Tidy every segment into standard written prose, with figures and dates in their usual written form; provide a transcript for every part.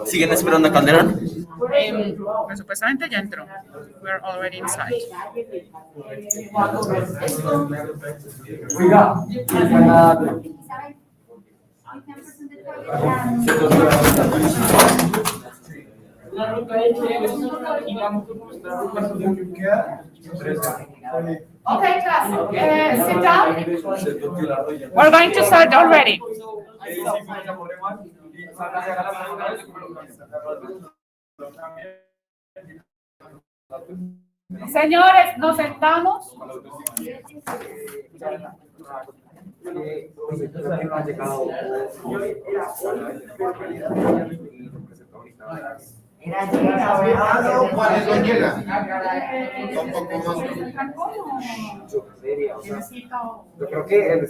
¿Siguen esperando a Calderón? Pues supuestamente ya entró. We're already inside. Okay, class. Sit down. We're going to start already. Señores, nos sentamos. Yo creo que el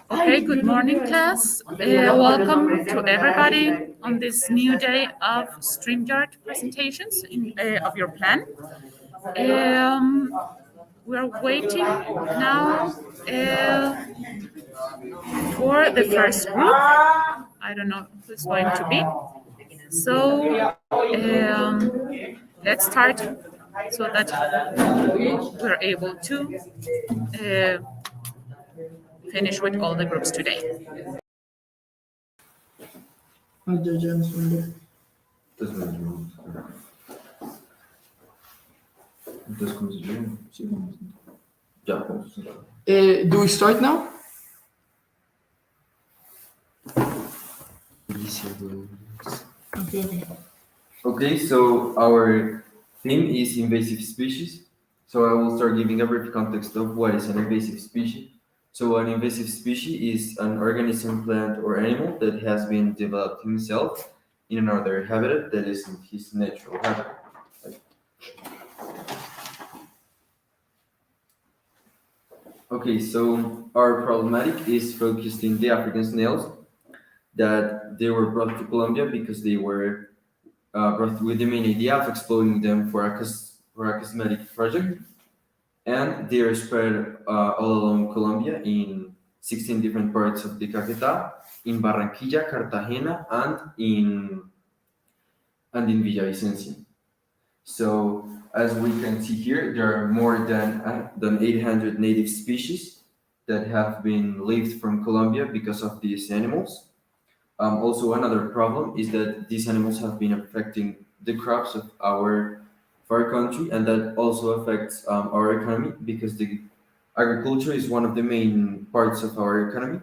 Okay, good morning, class. Welcome to everybody on this new day of StreamYard presentations of your plan. We're waiting now for the first group. I don't know who's going to be. So let's start so that we're able to finish with all the groups today. Do we start now? Okay, so our theme is invasive species. So I will start giving a brief context of what is an invasive species. So an invasive species is an organism, plant, or animal that has been developed himself in another habitat that isn't his natural habitat. Okay, so our problematic is focused in the African snails, that they were brought to Colombia because they were brought with the main idea of exploiting them for a cosmetic project, and they are spread all along Colombia in 16 different parts of the Caquetá, in Barranquilla, Cartagena, and in Villavicencio. So as we can see here, there are more than 800 native species that have been lifted from Colombia because of these animals. Also, another problem is that these animals have been affecting the crops of our country, and that also affects our economy because the agriculture is one of the main parts of our economy.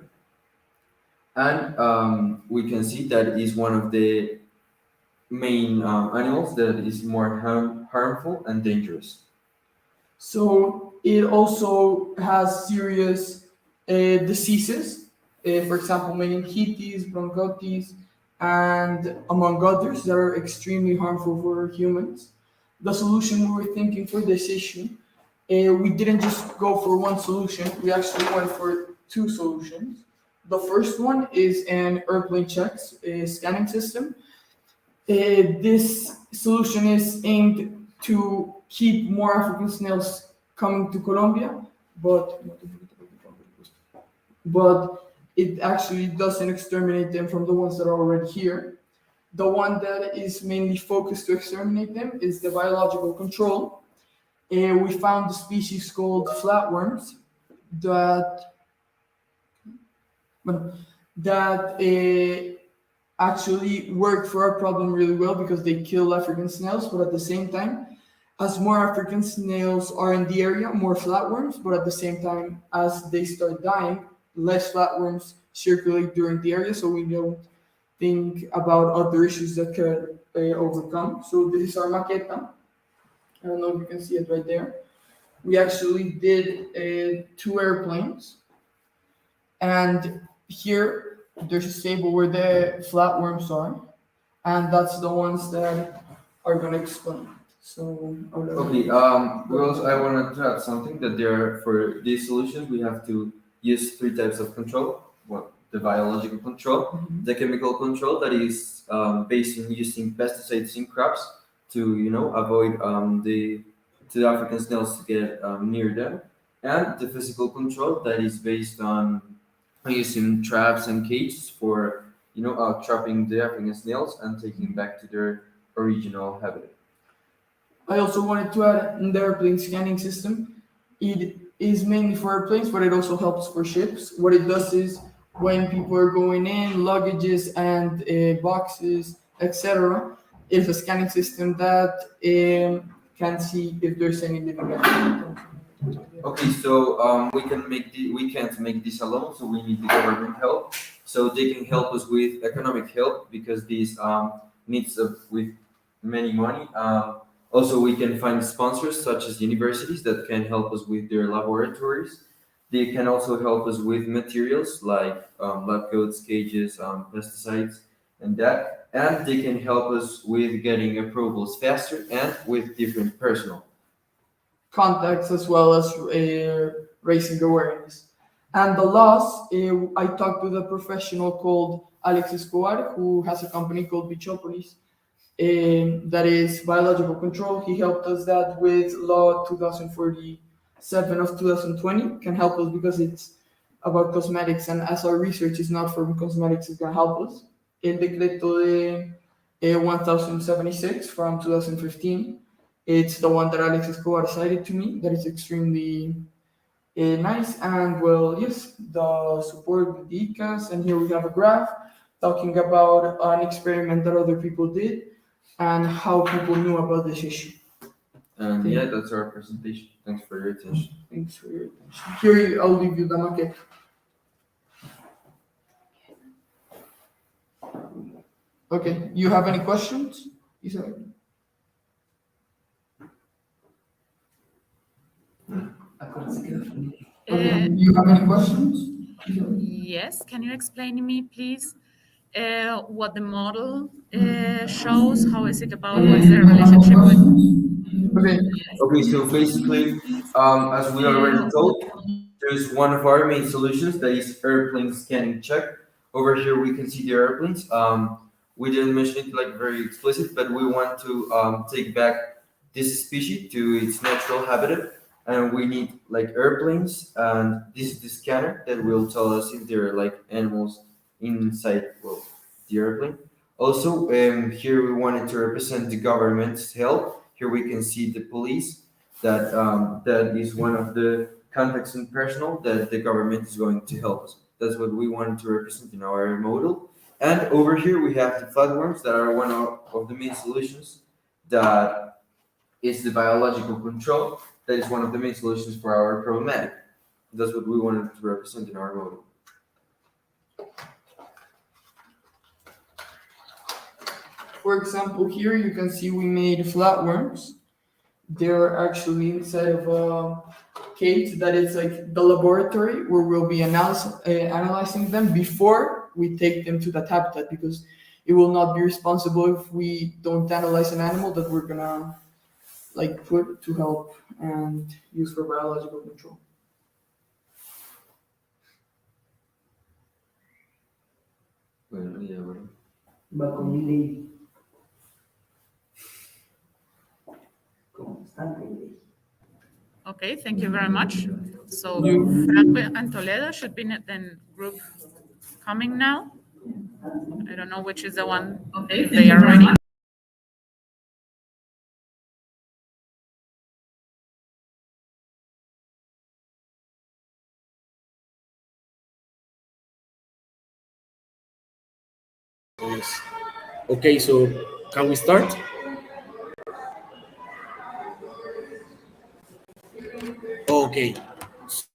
And we can see that it is one of the main animals that is more harmful and dangerous. So it also has serious diseases, for example, meningitis, bronchitis, and among others that are extremely harmful for humans. The solution we were thinking for this issue, we didn't just go for one solution, we actually went for two solutions. The first one is an airplane checks scanning system. This solution is aimed to keep more African snails coming to Colombia, but it actually doesn't exterminate them from the ones that are already here. The one that is mainly focused to exterminate them is the biological control. We found a species called flatworms that actually work for our problem really well because they kill African snails, but at the same time, as more African snails are in the area, more flatworms, but at the same time, as they start dying, less flatworms circulate during the area, so we don't think about other issues that could overcome. So this is our maqueta. I don't know if you can see it right there. We actually did 2 airplanes, and here there's a stable where the flatworms are, and that's the ones that are gonna explode. So Okay, we also, I wanted to add something that there for these solutions we have to use 3 types of control. Well, the biological control, the chemical control that is based on using pesticides in crops to avoid the African snails to get near them, and the physical control that is based on using traps and cages for trapping the African snails and taking back to their original habitat. I also wanted to add in the airplane scanning system. It is mainly for airplanes, but it also helps for ships. What it does is when people are going in, luggages and boxes, etc., it's a scanning system that can see if there's any living animals. Okay, so we can't make this alone, so we need the government help. So they can help us with economic help because this needs with many money. Also, we can find sponsors such as universities that can help us with their laboratories. They can also help us with materials like lab coats, cages, pesticides, and that. And they can help us with getting approvals faster and with different personnel. Contacts as well as raising awareness. And the laws, I talked with a professional called Alex Escobar, who has a company called Bichopolis, that is biological control. He helped us that with Law 2047 of 2020, can help us because it's about cosmetics, and as our research is not for cosmetics, it's going to help us. El Decreto de 1076 from 2015. It's the one that Alex Escobar cited to me. That is extremely nice. And well, yes, the support with the ICAS. And here we have a graph talking about an experiment that other people did and how people knew about this issue. And yeah, that's our presentation. Thanks for your attention. Thanks for your attention. Here, I'll leave you the maquette. Okay, you have any questions? Isabel? Okay, you have any questions? Yes, can you explain to me, please, what the model shows? How is it about? What's the relationship with? Okay, Okay, so basically, as we already told, there's one of our main solutions that is airplane scanning check. Over here, we can see the airplanes. We didn't mention it like very explicit, but we want to take back this species to its natural habitat, and we need like airplanes, and this is the scanner that will tell us if there are like animals inside the airplane. Also, here we wanted to represent the government's help. Here we can see the police. That is one of the contacts and personnel that the government is going to help us. That's what we wanted to represent in our model. And over here we have the flatworms that are one of the main solutions. That is the biological control. That is one of the main solutions for our problematic. That's what we wanted to represent in our model. for example, here you can see we made flatworms. They're actually inside of a cage that is like the laboratory where we'll be analyzing them before we take them to that habitat, because it will not be responsible if we don't analyze an animal that we're gonna like put to help and use for biological control. Bueno, ya, bueno. Va con delay. ¿Cómo? Okay, thank you very much. So Franco and Toledo should be then group coming now. I don't know which is the one, if they are ready. Yes. Okay, so can we start? Okay.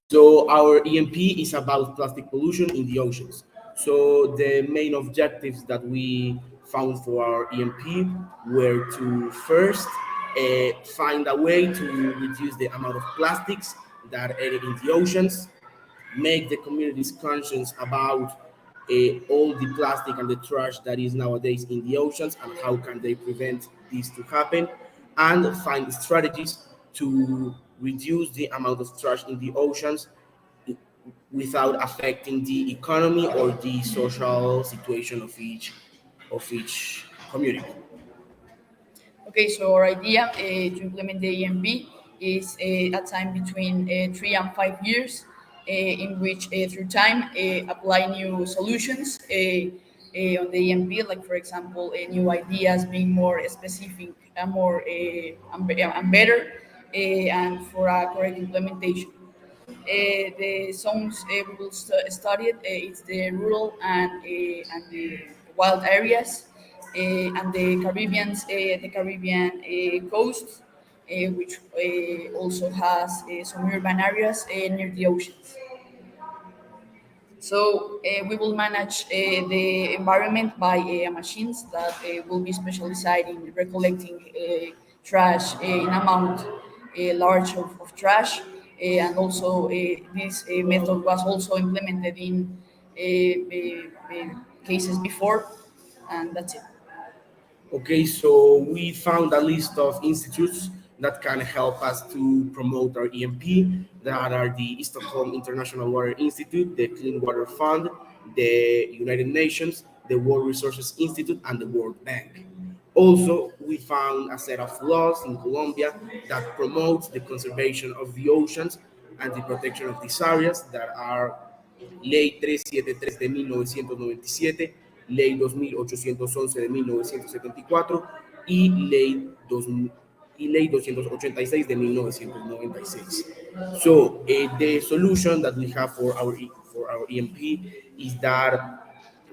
So our EMP is about plastic pollution in the oceans. So the main objectives that we found for our EMP were to first find a way to reduce the amount of plastics that are in the oceans, make the communities conscious about all the plastic and the trash that is nowadays in the oceans and how can they prevent this to happen, and find strategies to reduce the amount of trash in the oceans without affecting the economy or the social situation of each community. Okay, so our idea to implement the EMB is a time between 3 and 5 years, in which through time apply new solutions on the EMP, like for example, new ideas being more specific and more and better, and for a correct implementation. The zones we will study it's the rural and the wild areas and the Caribbean coast, which also has some urban areas near the oceans. So we will manage the environment by machines that will be specialized in recollecting trash in amount large of trash, and also this method was also implemented in cases before, and that's it. Okay, so we found a list of institutes that can help us to promote our EMP. That are the Stockholm International Water Institute, the Clean Water Fund, the United Nations, the World Resources Institute, and the World Bank. Also, we found a set of laws in Colombia that promotes the conservation of the oceans and the protection of these areas that are Ley 373 de 1997, Ley 2811 de 1974 y Ley, 2000 y Ley 286 de 1996. So the solution that we have for our EMP is that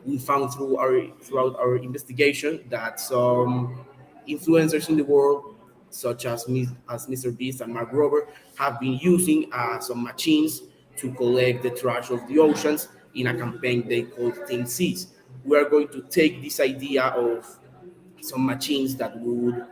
we found throughout our investigation that some influencers in the world, such as Mr. Beast and Mark Rober, have been using some machines to collect the trash of the oceans in a campaign they call Team Seas. We are going to take this idea of some machines that would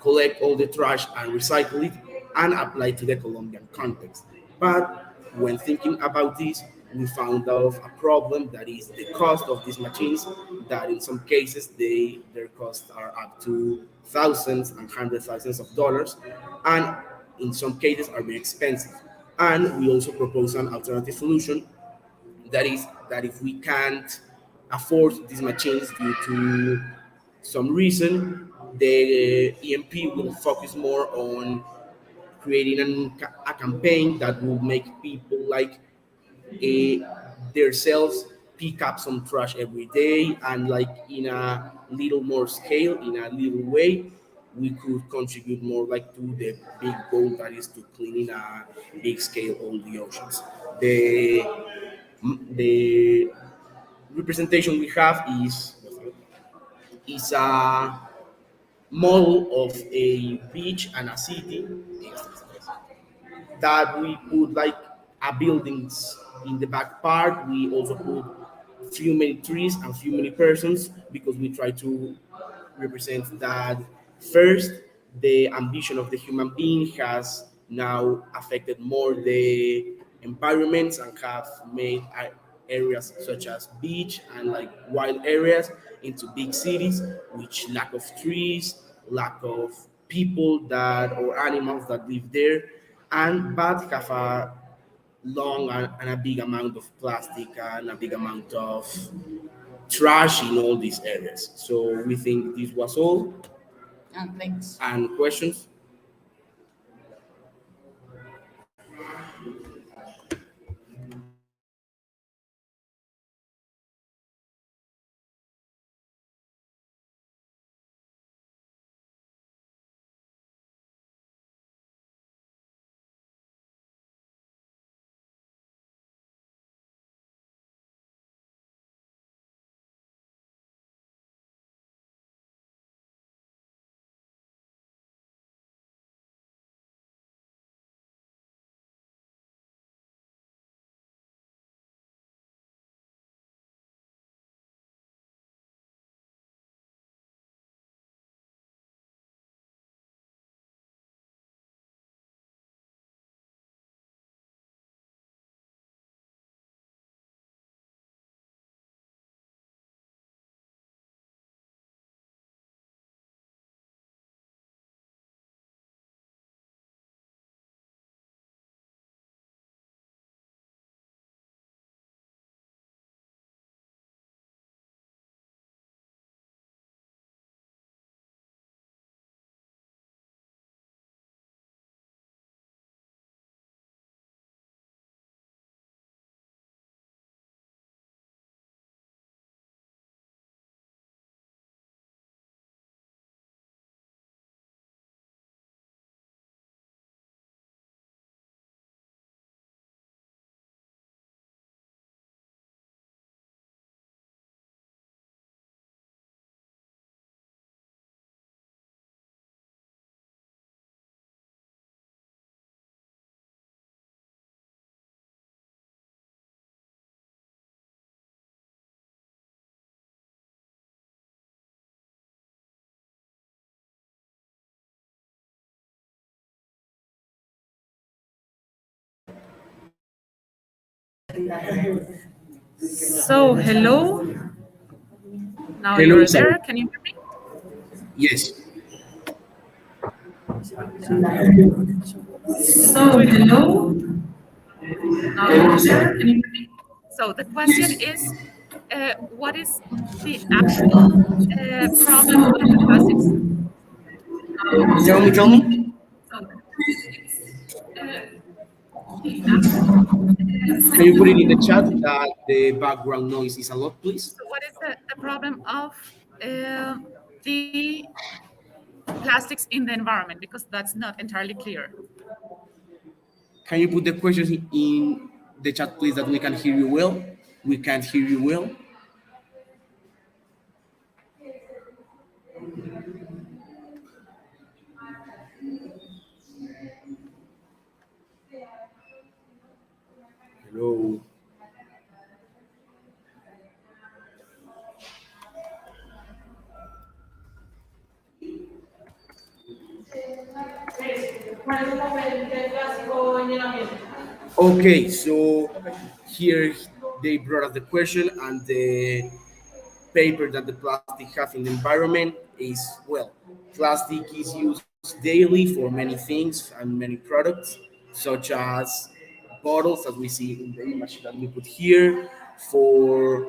collect all the trash and recycle it and apply to the Colombian context. But when thinking about this, we found out a problem that is the cost of these machines, that in some cases their costs are up to thousands and hundred thousands of dollars, and in some cases are very expensive. And we also propose an alternative solution, that is that if we can't afford these machines due to some reason, the EMP will focus more on creating a campaign that will make people like themselves pick up some trash every day, and like in a little more scale, in a little way, we could contribute more like to the big goal that is to clean in a big scale all the oceans. The representation we have is a model of a beach and a city that we put like a buildings in the back part. We also put few many trees and few many persons because we try to represent that first the ambition of the human being has now affected more the environments and have made areas such as beach and like wild areas into big cities, which lack of trees, lack of people that or animals that live there, and but have a long and a big amount of plastic and a big amount of trash in all these areas. So we think this was all. And thanks. And questions? So, hello. Now Hello, you're Isabel. there. Can you hear me? Yes. So, hello. Now you're there. Can you hear me? So, the question is what is the actual problem of the plastics? Tell me. Can you put it in the chat that the background noise is a lot, please? So, what is the problem of the plastics in the environment? Because that's not entirely clear. Can you put the questions in the chat, please, that we can hear you well? We can't hear you well. Hello. Okay, so here they brought us the question, and the paper that the plastic have in the environment is, well, plastic is used daily for many things and many products, such as bottles, as we see in the image that we put here, for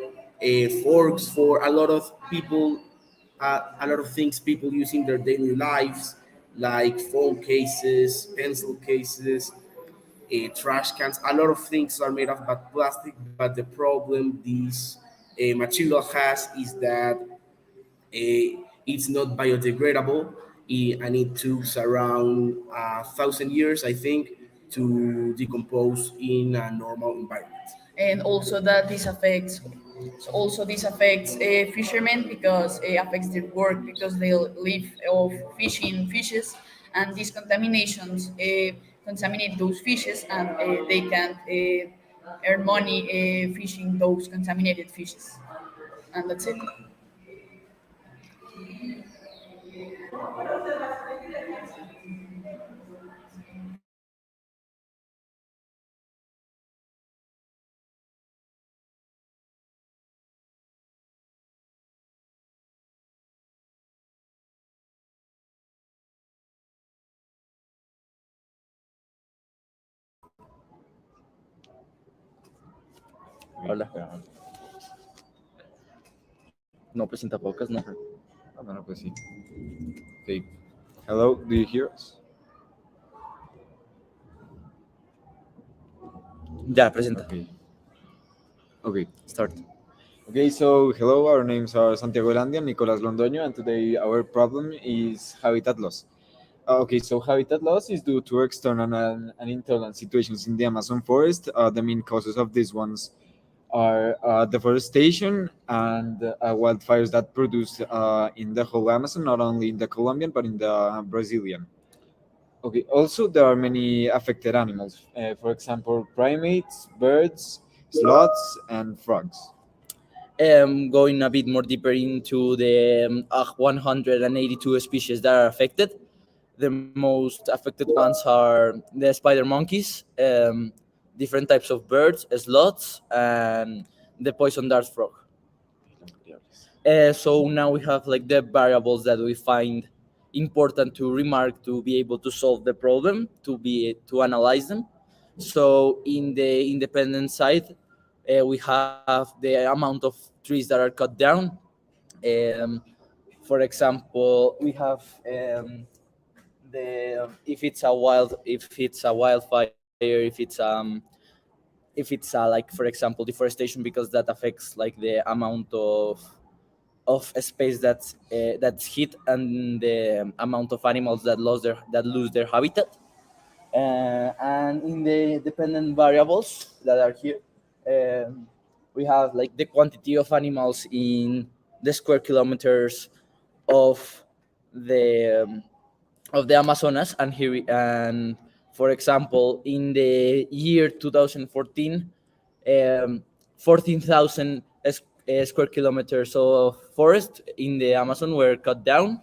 forks, for a lot of people, a lot of things people use in their daily lives, like phone cases, pencil cases, trash cans. A lot of things are made of bad plastic, but the problem this material has is that it's not biodegradable, and it took around 1,000 years, I think, to decompose in a normal environment. And also that this affects fishermen because it affects their work because they live of fishing fishes, and these contaminations contaminate those fishes, and they can't earn money fishing those contaminated fishes, and that's it. Hola. No presenta podcast, no. Ah, bueno, pues sí. Okay. Hello, do you hear us? Ya, presenta. Okay. Okay. Start. Okay, so hello, our names are Santiago Landi and Nicolas Londoño, and today our problem is habitat loss. Okay, so habitat loss is due to external and internal situations in the Amazon forest. The main causes of these ones are deforestation and wildfires that produce in the whole Amazon, not only in the Colombian but in the Brazilian. Okay, also there are many affected animals, for example, primates, birds, sloths, and frogs. Going a bit more deeper into the 182 species that are affected. The most affected ones are the spider monkeys, different types of birds, sloths, and the poison dart frog. So now we have like the variables that we find important to remark to be able to solve the problem, to analyze them. So in the independent side, we have the amount of trees that are cut down. Um, for example, we have the if it's a wildfire, if it's like, for example, deforestation, because that affects like the amount of space that's hit, and the amount of animals that lose their habitat. And in the dependent variables that are here, we have like the quantity of animals in the square kilometers of the Amazonas. And and for example, in the year 2014, 14,000 square kilometers of forest in the Amazon were cut down,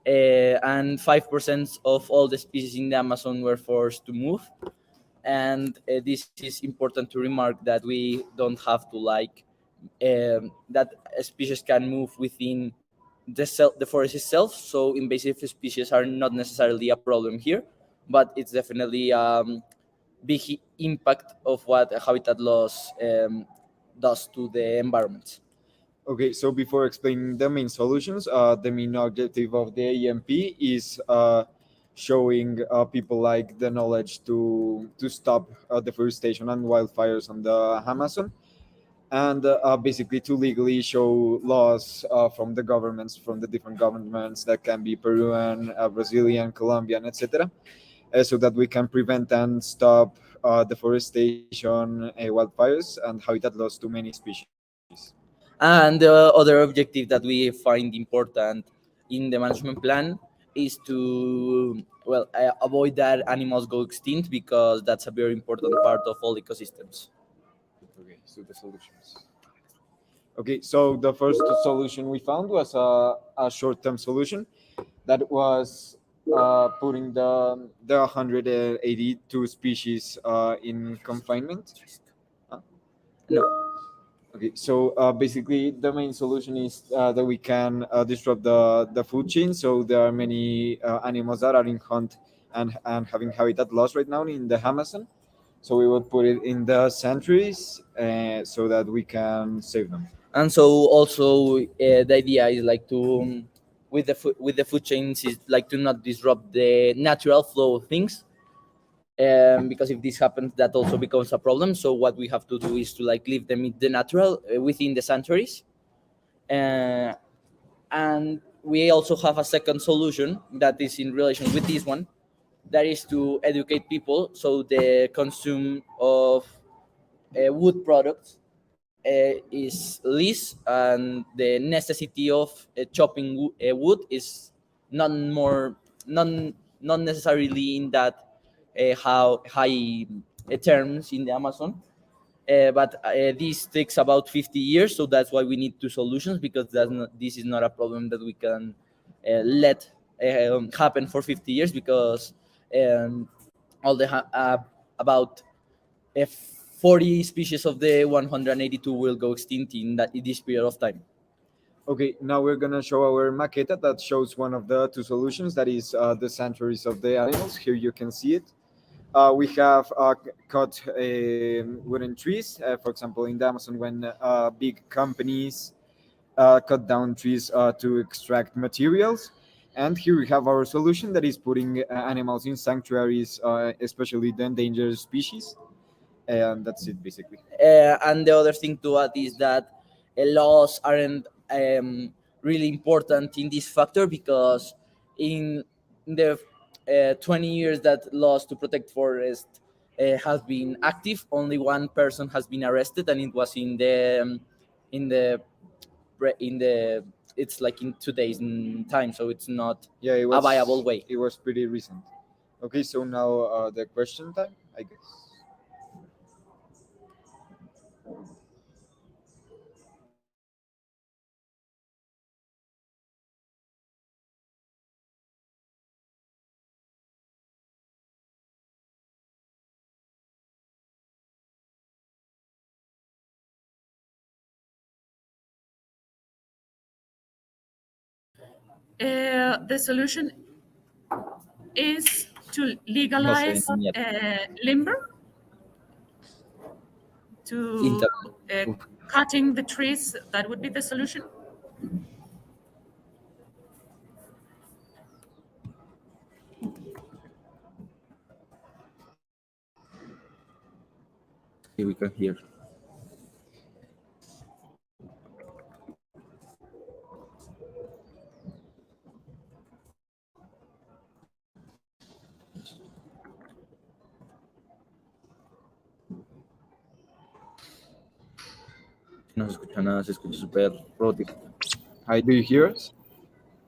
and 5% of all the species in the Amazon were forced to move. and this is important to remark that we don't have to that species can move within the forest itself. So invasive species are not necessarily a problem here, but it's definitely big impact of what habitat loss does to the environment. Okay, so before explaining the main solutions, the main objective of the EMP is showing people like the knowledge to stop deforestation and wildfires on the Amazon, and basically to legally show laws from the governments, from the different governments that can be Peruvian, Brazilian, Colombian, etc., so that we can prevent and stop deforestation, wildfires, and habitat loss to many species. And the other objective that we find important in the management plan is to avoid that animals go extinct, because that's a very important part of all ecosystems. Okay, so the solutions. Okay, so the first solution we found was a short-term solution that was putting the 182 species in confinement. No. Okay, so basically the main solution is that we can disrupt the food chain. So there are many animals that are in hunt and having habitat loss right now in the Amazon. So we would put it in the sanctuaries so that we can save them. And so also the idea is like to with the food chains is like to not disrupt the natural flow of things, because if this happens, that also becomes a problem. So what we have to do is to like leave them in the natural within the sanctuaries, and we also have a second solution that is in relation with this one, that is to educate people so the consume of wood products is less, and the necessity of chopping wood is not more not necessarily in that how high terms in the Amazon. But this takes about 50 years, so that's why we need two solutions, because this is not a problem that we can let happen for 50 years, because um, all the about 40 species of the 182 will go extinct in this period of time. Okay, now we're gonna show our maqueta that shows one of the two solutions, that is the sanctuaries of the animals. Here you can see it. We have cut wooden trees, for example, in the Amazon, when big companies cut down trees to extract materials. And here we have our solution, that is putting animals in sanctuaries, especially the endangered species. And that's it, basically. And the other thing to add is that laws aren't really important in this factor, because in the 20 years that laws to protect forest have been active, only one person has been arrested, and it was in the in the it's like in 2 days in time, so it's not Yeah, a viable way. It was pretty recent. Okay, so now the question time, I guess. The solution is to No sé legalize ni lumber, to cutting the trees. That would be the solution. Here we can hear. No se escucha nada, se escucha súper robótico. Hi, do you hear us?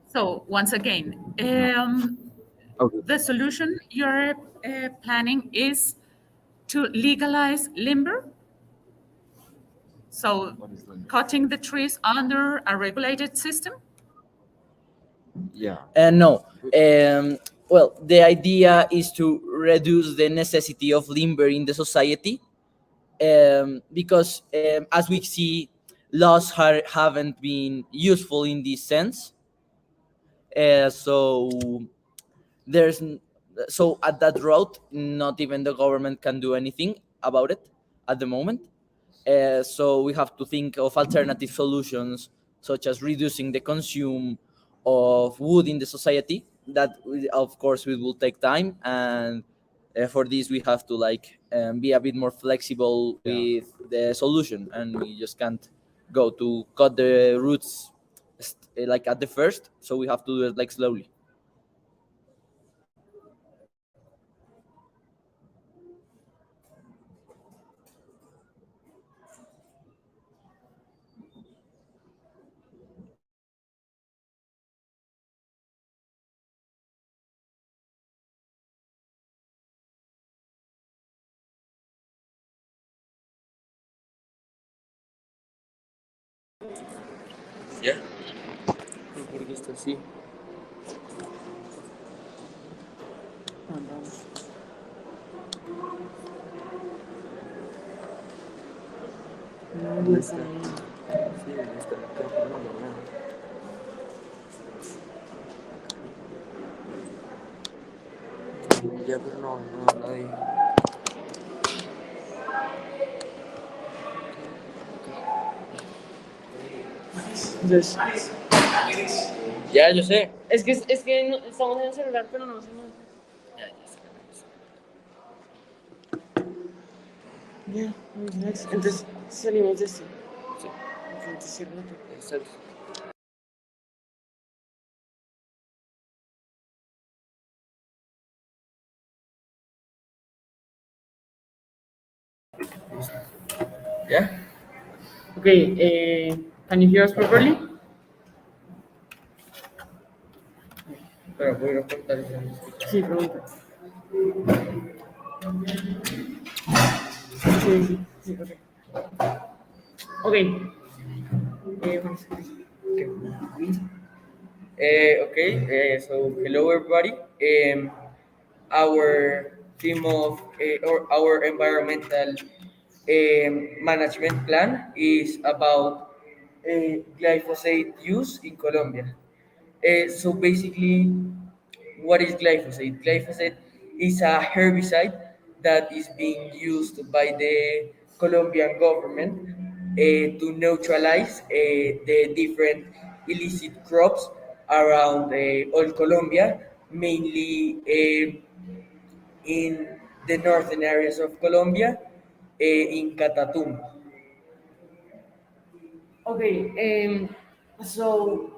So once again, Okay. the solution you're planning is to legalize lumber. So cutting the trees under a regulated system. Yeah. No, well, the idea is to reduce the necessity of lumber in the society, because as we see, laws haven't been useful in this sense. So there's n- so at that route, not even the government can do anything about it at the moment. So we have to think of alternative solutions, such as reducing the consume of wood in the society. That of course it will take time, and for this we have to be a bit more flexible with the solution, and we just can't go to cut the roots like at the first. So we have to do it like slowly. ¿Ya? Porque está así. ¿Dónde está? Sí, ahí está. No, no, no. Ya, pero no, no, nadie. Entonces, ya, yo sé. Es que estamos en el celular, pero no hacemos. Ya, ya sé. Ya, entonces salimos de esto. Sí. Entonces cierra la puerta. Exacto. Yeah. Okay. Can you hear us properly? Pero voy a cortar eso. Sí, pregunta. Sí, sí, okay. Okay. So hello everybody. Our team of or our environmental management plan is about glyphosate use in Colombia. So basically, what is glyphosate? Glyphosate is a herbicide that is being used by the Colombian government to neutralize the different illicit crops around all Colombia, mainly in the northern areas of Colombia, in Catatumbo. Okay,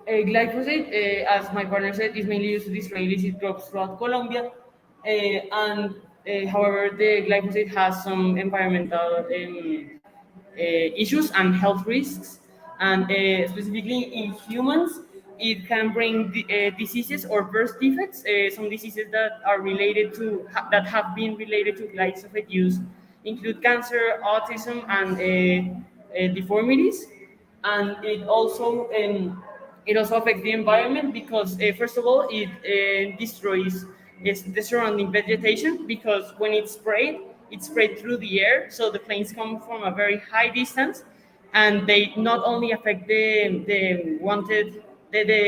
glyphosate, as my partner said, is mainly used to destroy illicit crops throughout Colombia. However, the glyphosate has some environmental issues and health risks. And specifically in humans, it can bring diseases or birth defects, some diseases that are related to, that have been related to glyphosate use include cancer, autism, and deformities. And it also affects the environment because first of all it destroys the surrounding vegetation, because when it's sprayed through the air, so the planes come from a very high distance, and they not only affect the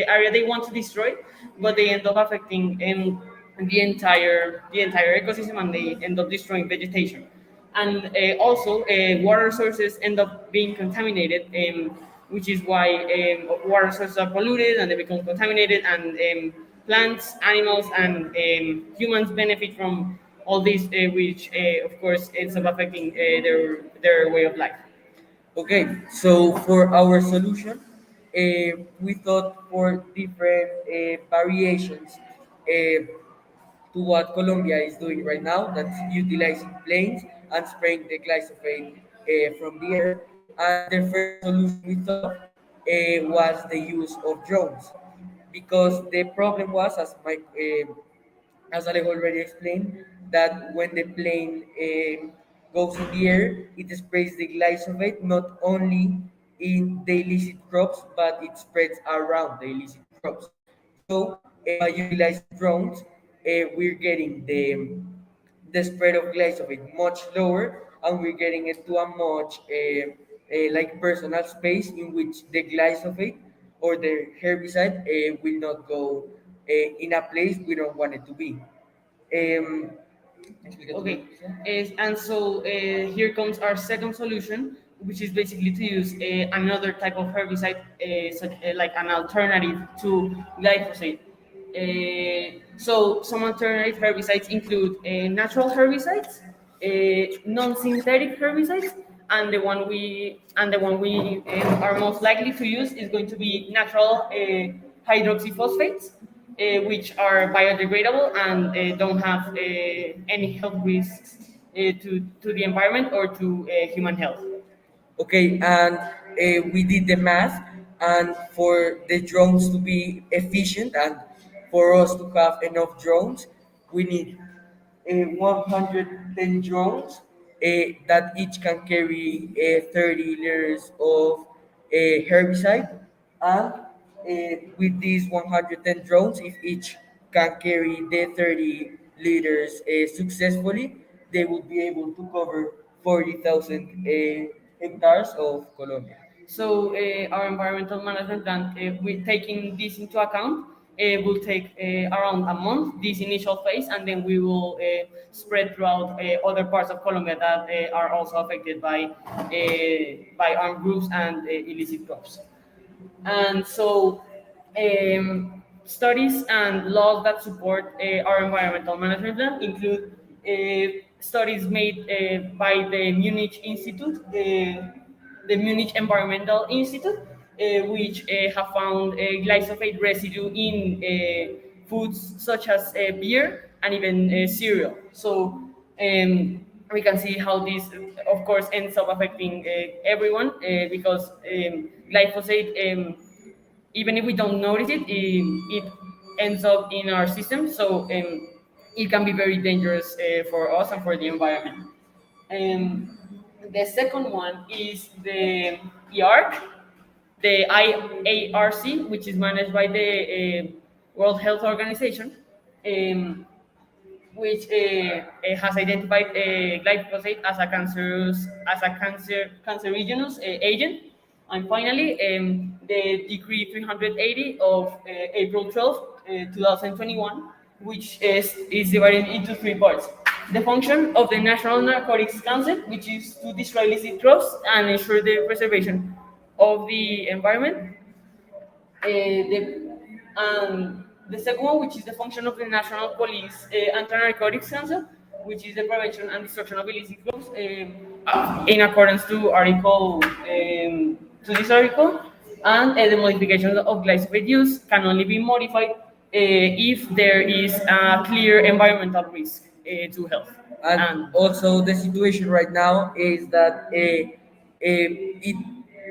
area they want to destroy, but they end up affecting the entire ecosystem, and they end up destroying vegetation. And also water sources end up being contaminated, which is why water sources are polluted and they become contaminated, and plants, animals, and humans benefit from all this, which of course ends up affecting their way of life. Okay, so for our solution, we thought for different variations to what Colombia is doing right now, that's utilizing planes and spraying the glyphosate from the air. And the first solution we thought was the use of drones, because the problem was, as Alex already explained, that when the plane goes in the air, it sprays the glyphosate not only in the illicit crops, but it spreads around the illicit crops. So by utilizing drones, we're getting the spread of glyphosate much lower, and we're getting it to a much like personal space in which the glyphosate or the herbicide will not go in a place we don't want it to be. Um, Okay, and so here comes our second solution, which is basically to use another type of herbicide, like an alternative to glyphosate. So some alternative herbicides include natural herbicides, non-synthetic herbicides, and the one we are most likely to use is going to be natural hydroxyphosphates, which are biodegradable and don't have any health risks to the environment or to human health. Okay, and we did the math, and for the drones to be efficient and for us to have enough drones, we need 110 drones that each can carry 30 liters of herbicide. And with these 110 drones, if each can carry the 30 liters successfully, they would be able to cover 40,000 hectares of Colombia. So our environmental management plan, with taking this into account, will take around a month, this initial phase, and then we will spread throughout other parts of Colombia that are also affected by armed groups and illicit crops. And so, studies and laws that support our environmental management plan include studies made by the Munich Institute, the Munich Environmental Institute, which have found glyphosate residue in foods such as beer and even cereal. So we can see how this, of course, ends up affecting everyone because glyphosate, even if we don't notice it, it ends up in our system. So it can be very dangerous for us and for the environment. Um, the second one is the IARC, the IARC, which is managed by the World Health Organization. Which has identified glyphosate as a cancerogenic agent. And finally, the Decree 380 of April 12th, 2021, which is divided into three parts. The function of the National Narcotics Council, which is to destroy illicit drugs and ensure the preservation of the environment. The second one, which is the function of the National Police Anti-Narcotics Council, which is the prevention and destruction of illicit drugs, in accordance to this article, and the modification of glyphosate use can only be modified if there is a clear environmental risk to health. And also the situation right now is that the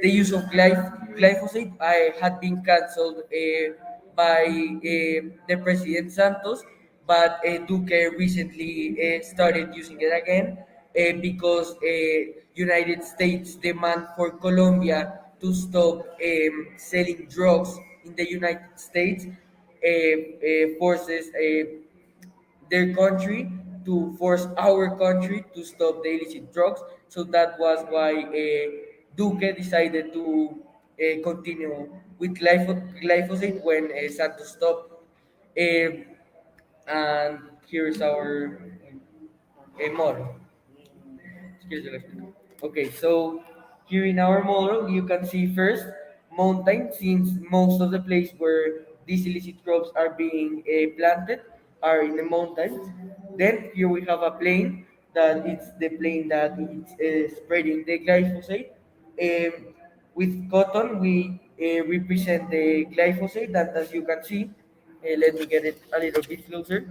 use of glyphosate had been cancelled by the President Santos, but Duque recently started using it again because United States demand for Colombia to stop selling drugs in the United States forces their country to force our country to stop the illicit drugs. So that was why Duque decided to continue with glyphosate when Santos stopped. Um and here's our model. Here's the electrical. Okay, so here in our model, you can see first mountain, since most of the place where these illicit crops are being planted are in the mountains. Then here we have a plain that it's the plain that it's spreading the glyphosate. With cotton, we represent the glyphosate, and as you can see, let me get it a little bit closer.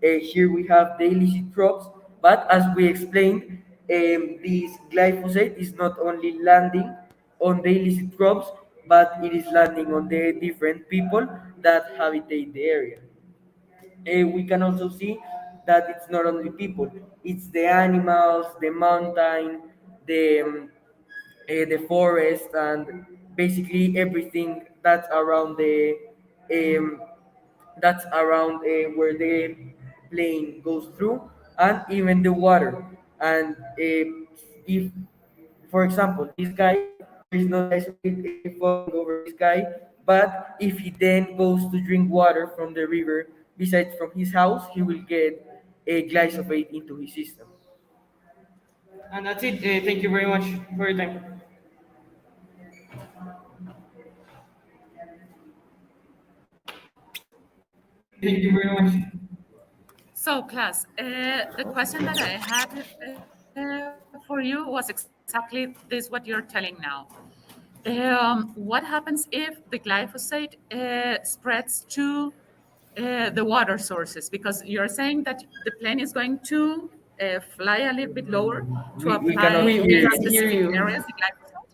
Here we have the illicit crops, but as we explained, this glyphosate is not only landing on the illicit crops, but it is landing on the different people that habitate the area. We can also see that it's not only people, it's the animals, the mountain, the forest, and basically everything that's around the where the plane goes through, and even the water. And if, for example, this guy, there is no glyphosate falling over this guy, but if he then goes to drink water from the river besides from his house, he will get a glyphosate into his system. And that's it. Thank you very much for your time. Thank you very much. So, class, the question that I had for you was exactly this what you're telling now. What happens if the glyphosate spreads to the water sources? Because you're saying that the plane is going to fly a little bit lower to We apply cannot We hear in can't you. hear specific you. areas the glyphosate,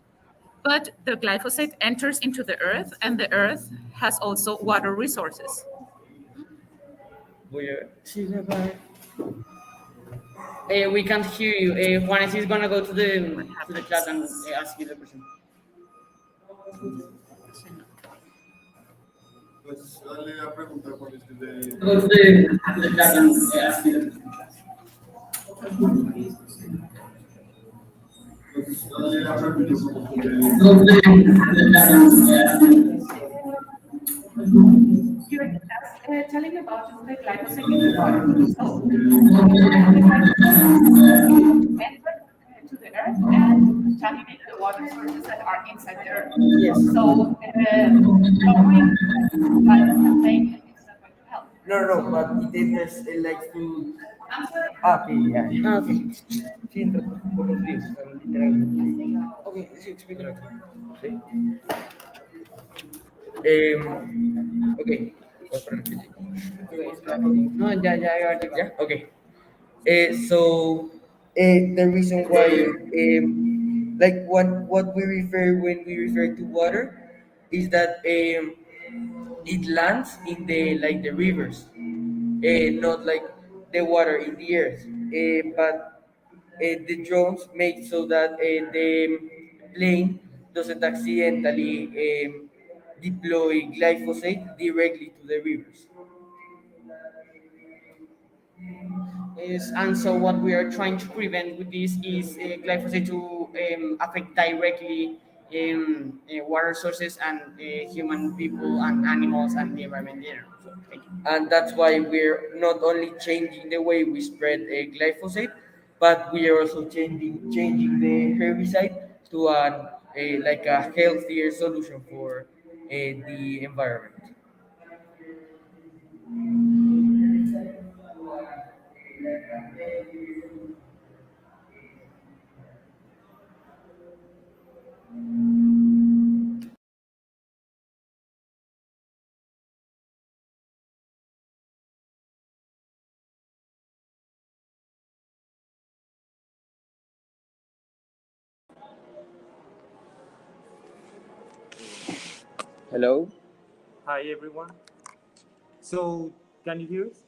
but the glyphosate enters into the earth, and the earth has also water resources. Sí, se va. We can't hear you. Juanes is gonna go What to the chat and happens? ask you the question. Go to the chat and ask you the question. Go to the chat and ask you the question. You're just telling about the glyphosate in the water. So the glyphosate enter to the earth and contaminate the water sources that are inside the earth. Yes. So lowering the climate campaign is not going to help. No, but it enters like through. I'm sorry. Ah, okay, ya. Ah, ok. Sí, entra por los ríos, o sea, literalmente. Ok, sí, explícalo. Sí. Ok. Voy a poner aquí. No, ya. Okay. The reason why, like what we refer when we refer to water, is that it lands in the like the rivers, not like the water in the earth. But the drones make so that the plane doesn't accidentally deploy glyphosate directly to the rivers. Is, and so what we are trying to prevent with this is glyphosate to affect directly water sources and human people and animals and the environment in general. So, thank you. And that's why we're not only changing the way we spread glyphosate, but we are also changing the herbicide to like a healthier solution for the environment. Hello. Hi everyone. So, can you hear us?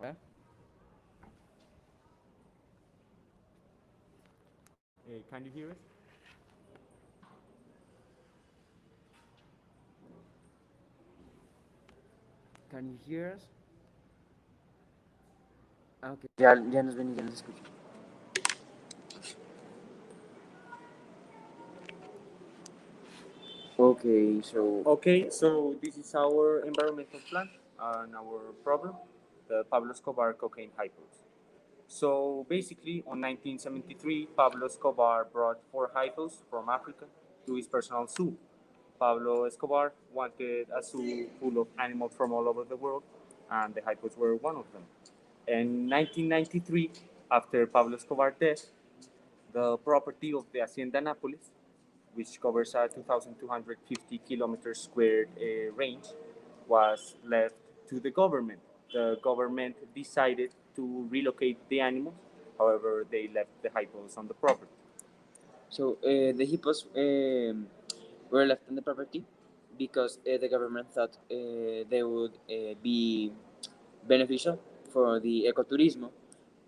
Yeah. Can you hear us? Can you hear us? Ah, ok. Ya nos ven y ya nos escuchan. Okay, so Okay, so this is our environmental plan and our problem, the Pablo Escobar cocaine hypos. So basically, on 1973, Pablo Escobar brought four hippos from Africa to his personal zoo. Pablo Escobar wanted a zoo full of animals from all over the world, and the hippos were one of them. In 1993, after Pablo Escobar's death, the property of the Hacienda Nápoles, which covers a 2,250 kilometers squared range, was left to the government. The government decided to relocate the animals. However, they left the hippos on the property. so the hippos were left on the property because the government thought they would be beneficial for the ecotourismo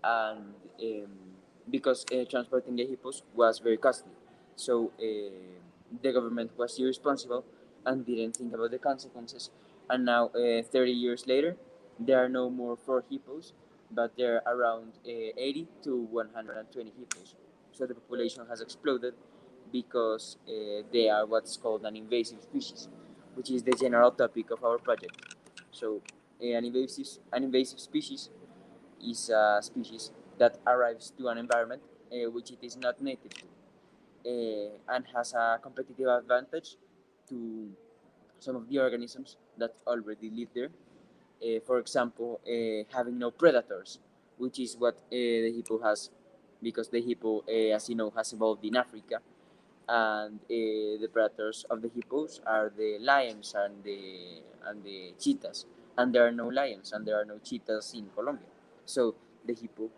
and because transporting the hippos was very costly. So the government was irresponsible and didn't think about the consequences. And now, 30 years later, there are no more four hippos, but there are around 80 to 120 hippos. So the population has exploded because they are what's called an invasive species, which is the general topic of our project. So an invasive species is a species that arrives to an environment which it is not native to and has a competitive advantage to some of the organisms that already live there. For example, having no predators, which is what the hippo has, because the hippo, as you know, has evolved in Africa, and the predators of the hippos are the lions and the cheetahs, and there are no lions and there are no cheetahs in Colombia. So the hippo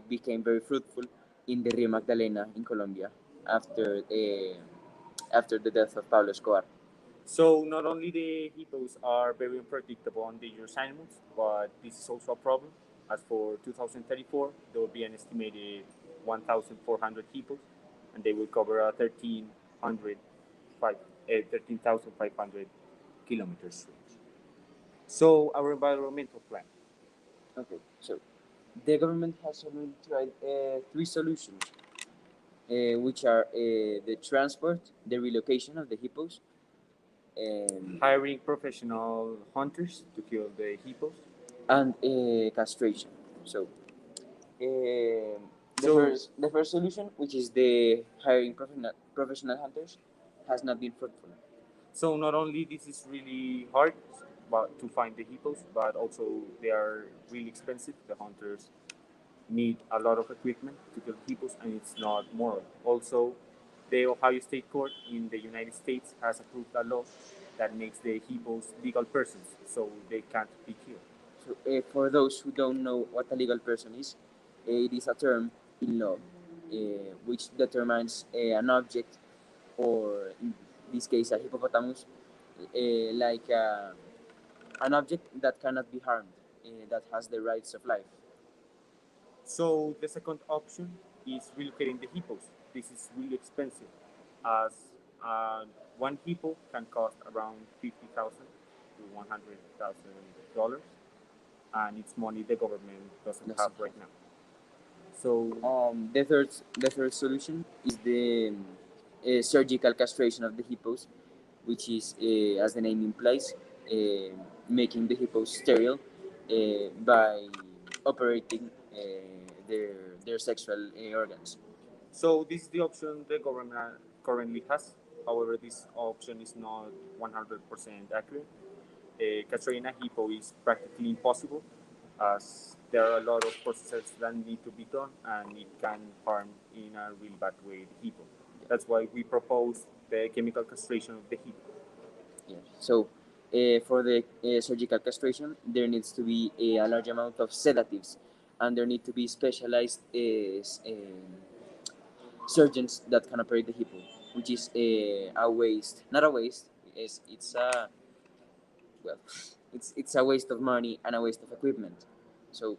became very fruitful in the Rio Magdalena in Colombia after the death of Pablo Escobar. So not only the hippos are very unpredictable and dangerous animals, but this is also a problem. As for 2034, there will be an estimated 1,400 hippos, and they will cover a 13,500 kilometers range. So our environmental plan. Okay, so the government has already tried three solutions, which are the transport, the relocation of the hippos, Hiring professional hunters to kill the hippos. and castration. So the first solution, which is the hiring professional hunters, has not been fruitful. So not only this is really hard but to find the hippos, but also they are really expensive. The hunters need a lot of equipment to kill hippos, and it's not moral. Also, the Ohio State Court in the United States has approved a law that makes the hippos legal persons, so they can't be killed. So for those who don't know what a legal person is, it is a term in law which determines an object, or in this case a hippopotamus, like an object that cannot be harmed, that has the rights of life. So the second option is relocating the hippos. This is really expensive, as one hippo can cost around $50,000 to $100,000, and it's money the government doesn't have right now. So The third solution is the surgical castration of the hippos, which is, as the name implies, making the hippos sterile by operating their sexual organs. So this is the option the government currently has. However, this option is not 100% accurate. Castrating a hippo is practically impossible, as there are a lot of processes that need to be done, and it can harm in a really bad way the hippo. That's why we propose the chemical castration of the hippo. Yeah. So, for the surgical castration, there needs to be a large amount of sedatives, and there need to be specialized surgeons that can operate the hippo, which is a waste. Not a waste. It's a well, it's a waste of money and a waste of equipment. So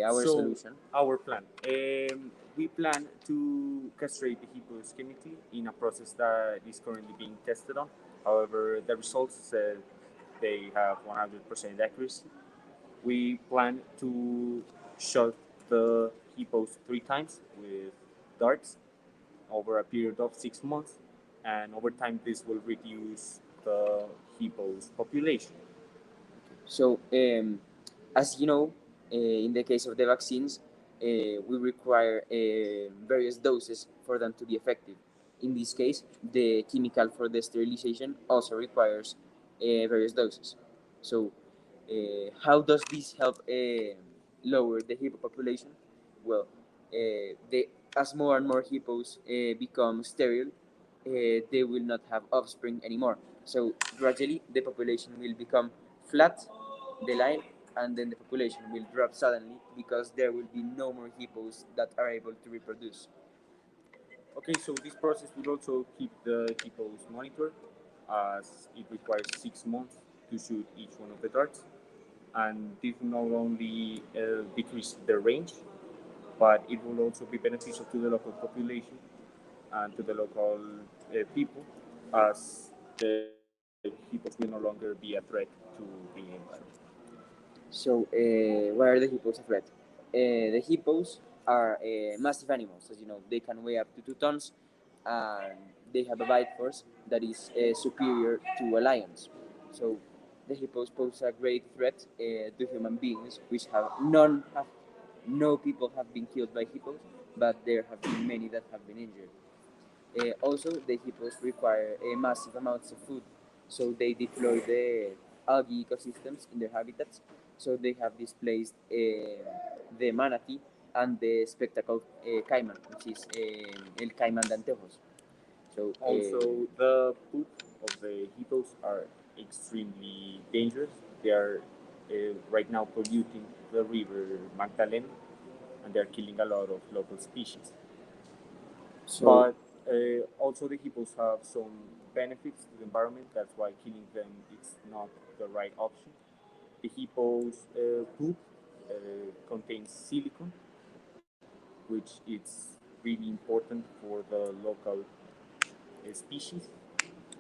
our So solution. our plan. We plan to castrate the hippos chemically in a process that is currently being tested on. However, the results said they have 100% accuracy. We plan to shot the hippos 3 times with darts over a period of 6 months, and over time this will reduce the hippos population. So, as you know, in the case of the vaccines, we require various doses for them to be effective. In this case, the chemical for the sterilization also requires various doses. So, how does this help lower the hippo population? Well, as more and more hippos become sterile, they will not have offspring anymore. So gradually, the population will become flat, the line, and then the population will drop suddenly because there will be no more hippos that are able to reproduce. Okay, so this process will also keep the hippos monitored, as it requires 6 months to shoot each one of the darts, and this will not only decrease the range, but it will also be beneficial to the local population and to the local people, as the hippos will no longer be a threat to the environment. So, why are the hippos a threat? The hippos are massive animals, as you know. They can weigh up to 2 tons, and they have a bite force that is superior to a lion's. So, the hippos pose a great threat to human beings, which no people have been killed by hippos, but there have been many that have been injured. Also, the hippos require massive amounts of food, so they deploy the algae ecosystems in their habitats. So they have displaced the manatee and the spectacled caiman, which is el caiman de anteojos. So Also, the poop of the hippos are extremely dangerous. They are right now polluting the river Magdalena, and they are killing a lot of local species. so But also the hippos have some benefits to the environment. That's why killing them is not the right option. The hippos poop contains silicon, which is really important for the local species.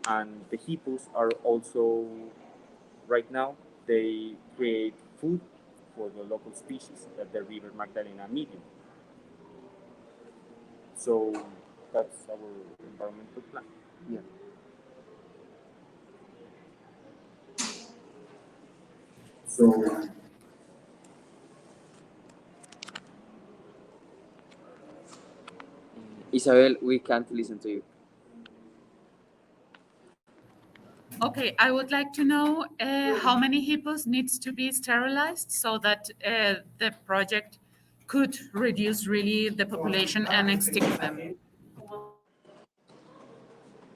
And the hippos are also, right now, they create food for the local species at the river Magdalena medium. So that's our environmental plan. yeah. So Isabel, we can't listen to you. Okay, I would like to know how many hippos needs to be sterilized so that the project could reduce really the population and extinct them.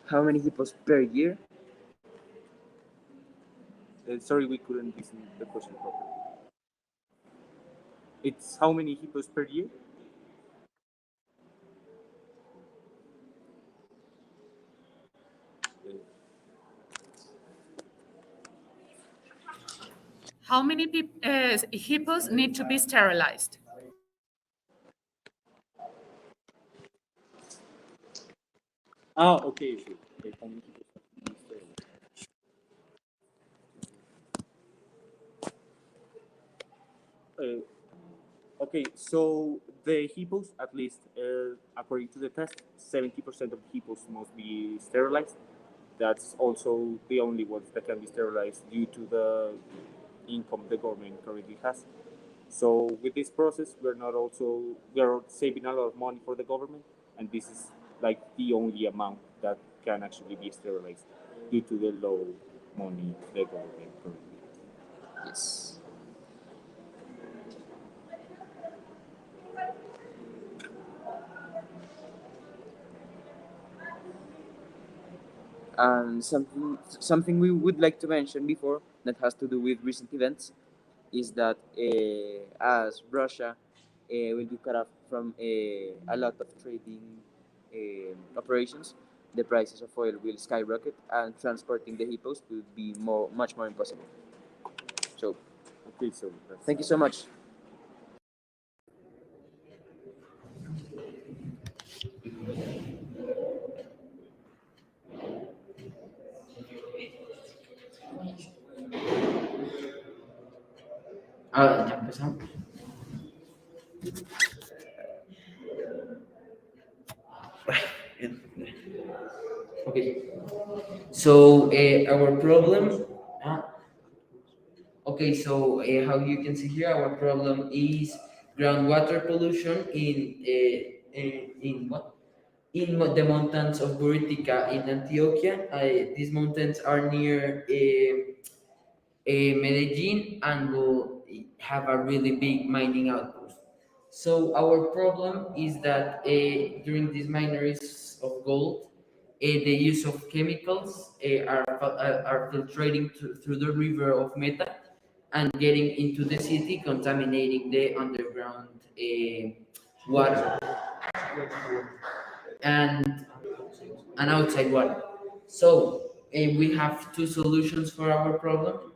How many hippos per year? sorry, we couldn't listen to the question properly. It's how many hippos per year? Uh, How many hippos need to be sterilized? okay, okay. How many hippos have to be sterilized? Okay, so the hippos, at least according to the test, 70% of the hippos must be sterilized. That's also the only ones that can be sterilized due to the income the government currently has. So with this process, we are saving a lot of money for the government, and this is like the only amount that can actually be sterilized due to the low money the government currently has. Yes. And something we would like to mention before that has to do with recent events is that as Russia will be cut off from a lot of trading operations, the prices of oil will skyrocket, and transporting the hippos will be much more impossible. So Okay, so Thank you so much. Ya empezamos. Okay. So our problem. Uh, okay. So how you can see here, our problem is groundwater pollution in what? The mountains of Buritica in Antioquia. These mountains are near Medellin and will have a really big mining outpost. So our problem is that during these mineries of gold, the use of chemicals are filtrating through the river of Meta and getting into the city, contaminating the underground water and outside water. So we have two solutions for our problem.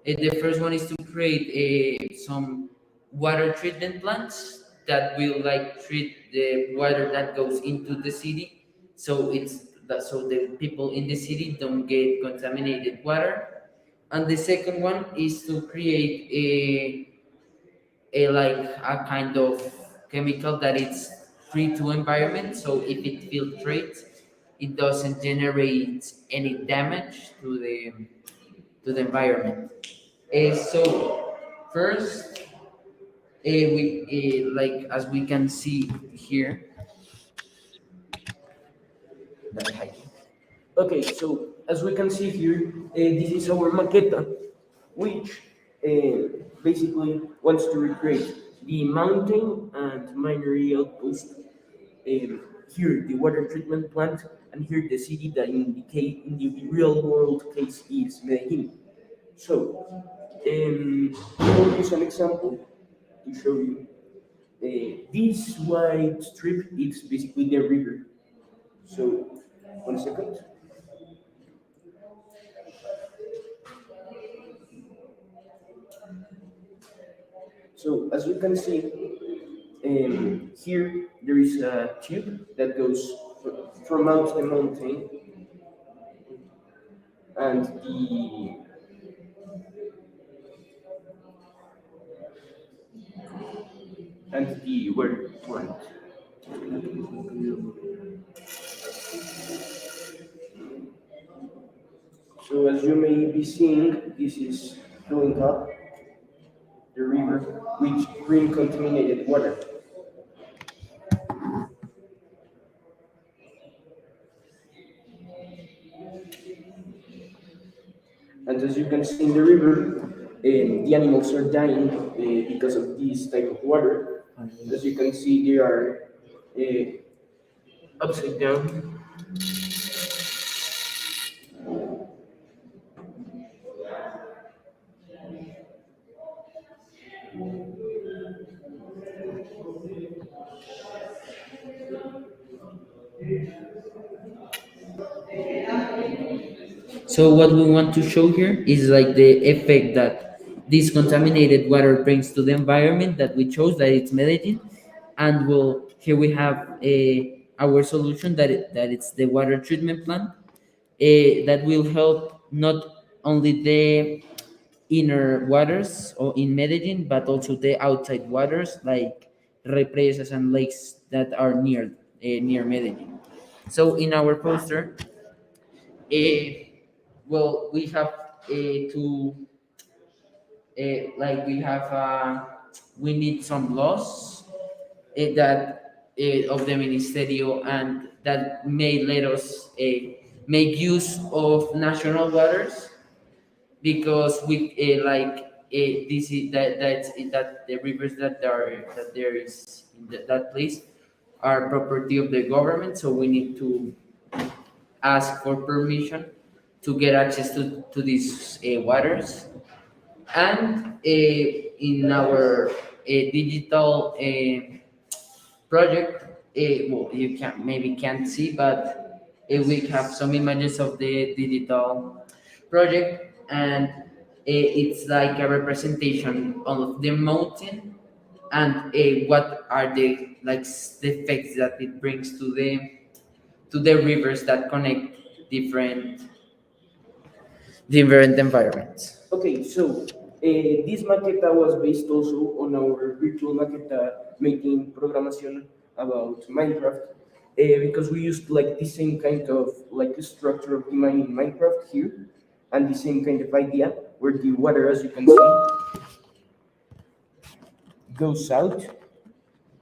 The first one is to create some water treatment plants that will like treat the water that goes into the city, so so the people in the city don't get contaminated water. And the second one is to create a like a kind of chemical that it's free to environment. So if it filtrates, it doesn't generate any damage to the environment. So first, we like as we can see here. Okay, so as we can see here, this is our maqueta, which basically wants to recreate the mountain and minery outpost. Here, the water treatment plant, and here the city that in the real world case is Medellin. So, I'll use an example to show you. This white strip is basically the river. So, 1 second. So as you can see, here there is a tube that goes from out the mountain, and the where plant. So as you may be seeing, this is filling up the river with green contaminated water. And as you can see in the river, the animals are dying because of this type of water. As you can see, they are upside down. So what we want to show here is like the effect that this contaminated water brings to the environment that we chose, that it's Medellin, and well, here we have our solution that it's the water treatment plant that will help not only the inner waters or in Medellin, but also the outside waters like represas and lakes that are near Medellin. So in our poster, well, we have to like we need some laws that of the ministerio and that may let us make use of national waters, because we this is that the rivers that there is in that place are property of the government, so we need to ask for permission to get access to these waters. And in our digital project, well, you can maybe can't see, but we have some images of the digital project, and it's like a representation of the mountain and what are the the effects that it brings to the rivers that connect different different environments. Okay, so this maqueta was based also on our virtual maqueta making programmation about Minecraft, because we used like the same kind of like structure of the mine in Minecraft here, and the same kind of idea where the water, as you can see, goes out.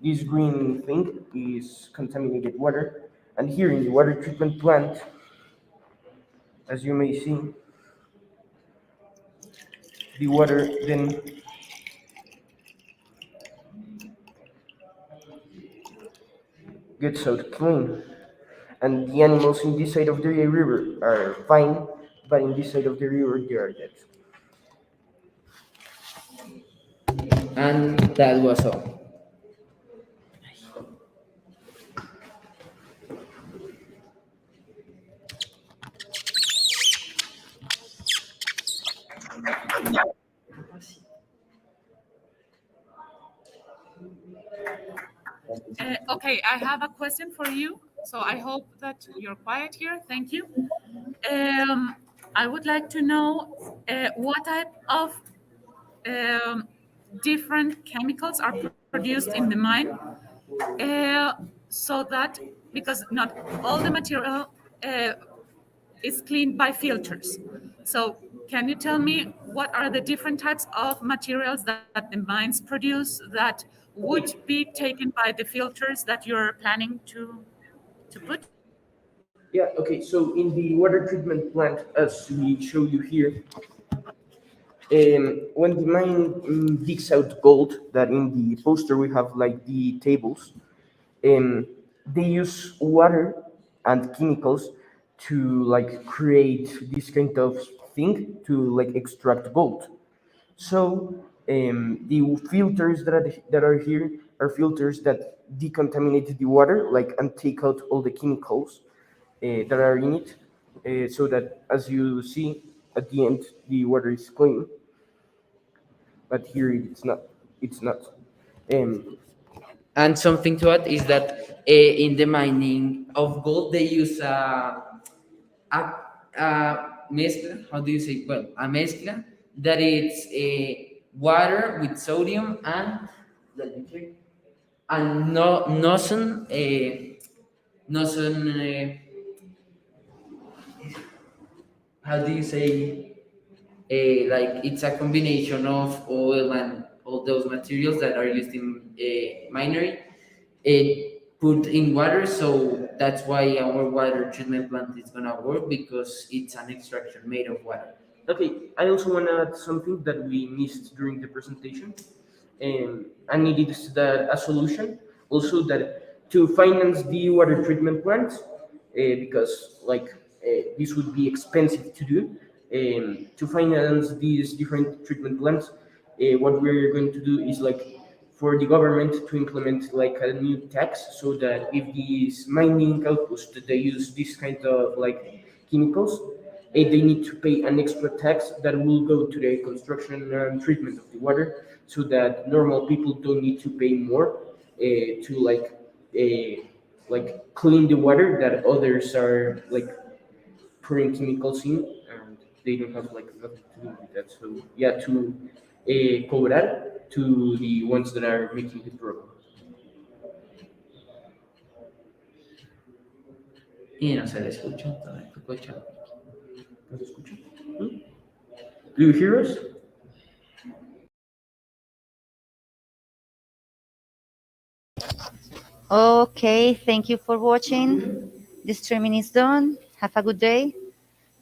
This green thing is contaminated water, and here in the water treatment plant, as you may see, the water then gets out clean. And the animals in this side of the river are fine, but in this side of the river they are dead. And that was all. Okay, I have a question for you. So I hope that you're quiet here. Thank you. I would like to know what type of um, different chemicals are produced in the mine, so that because not all the material is cleaned by filters. So can you tell me what are the different types of materials that the mines produce that would be taken by the filters that you're planning to put? Yeah, okay, so in the water treatment plant, as we show you here, when the mine digs out gold, that in the poster we have like the tables, they use water and chemicals to like create this kind of thing to like extract gold. So the filters that are here are filters that decontaminate the water, like and take out all the chemicals that are in it, so that as you see at the end the water is clean. But here it's not. It's not. Um, And something to add is that in the mining of gold, they use a mezcla. How do you say? Well, a mezcla that it's water with sodium and no noson noson. How do you say? Like it's a combination of oil and all those materials that are used in minery, put in water. So that's why our water treatment plant is gonna work because it's an extraction made of water. okay, I also want to add something that we missed during the presentation, and it is that a solution also that to finance the water treatment plant, because like this would be expensive to do. To finance these different treatment plants, what we're going to do is like for the government to implement like a new tax, so that if these mining outposts that they use this kind of like chemicals, they need to pay an extra tax that will go to the construction and treatment of the water, so that normal people don't need to pay more to like clean the water that others are like pouring chemicals in, and they don't have like nothing to do with that. So yeah, to cobrar to the ones that are making the program. Y no se le escucha, entonces, escucha. ¿No se escucha? Do you hear us? Okay, thank you for watching. The streaming is done. Have a good day.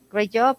Great job.